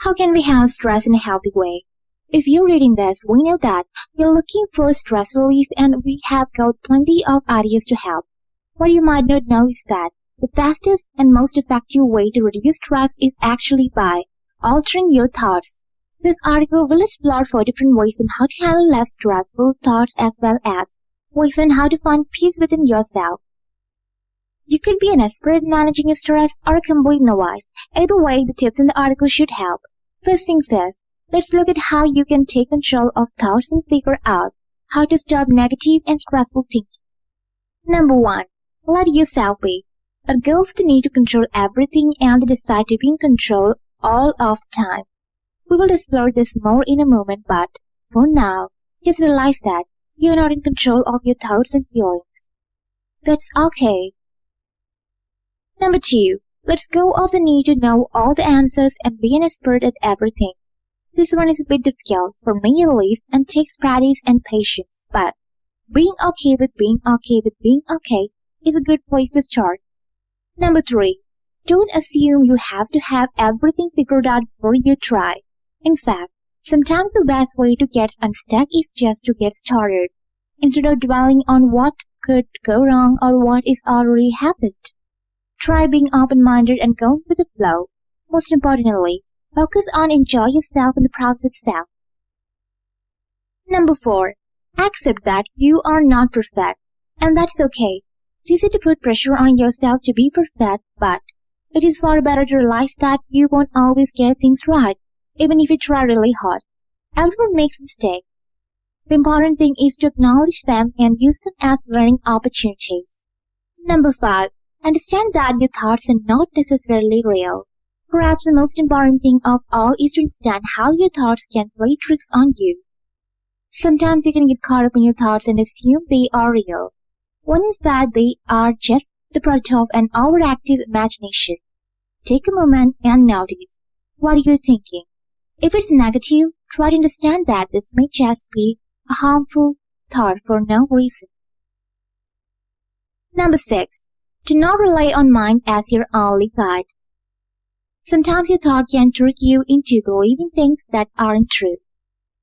How can we handle stress in a healthy way? If you're reading this, we know that you're looking for stress relief and we have got plenty of ideas to help. What you might not know is that the fastest and most effective way to reduce stress is actually by altering your thoughts. This article will explore 4 different ways on how to handle less stressful thoughts as well as ways on how to find peace within yourself. You could be an expert at managing stress or a complete novice. Either way, the tips in the article should help. First things first, let's look at how you can take control of thoughts and figure out how to stop negative and stressful thinking. Number 1. Let yourself be. Our goal is the need to control everything and the desire to be in control all of the time. We will explore this more in a moment, but for now, just realize that you're not in control of your thoughts and feelings. That's okay. Number 2. Let's go of the need to know all the answers and be an expert at everything. This one is a bit difficult, for me at least, and takes practice and patience, but being okay with being okay with being okay is a good place to start. Number 3. Don't assume you have to have everything figured out before you try. In fact, sometimes the best way to get unstuck is just to get started, instead of dwelling on what could go wrong or what is already happened. Try being open-minded and going with the flow. Most importantly, focus on enjoy yourself in the process itself. Number 4. Accept that you are not perfect, and that's okay. It's easy to put pressure on yourself to be perfect, but it is far better to realize that you won't always get things right, even if you try really hard. Everyone makes mistakes. The important thing is to acknowledge them and use them as learning opportunities. Number 5. Understand that your thoughts are not necessarily real. Perhaps the most important thing of all is to understand how your thoughts can play tricks on you. Sometimes you can get caught up in your thoughts and assume they are real, when in fact they are just the product of an overactive imagination. Take a moment and notice what you're thinking. If it's negative, try to understand that this may just be a harmful thought for no reason. Number 6. Do not rely on mind as your only guide. Sometimes your thought can trick you into believing things that aren't true.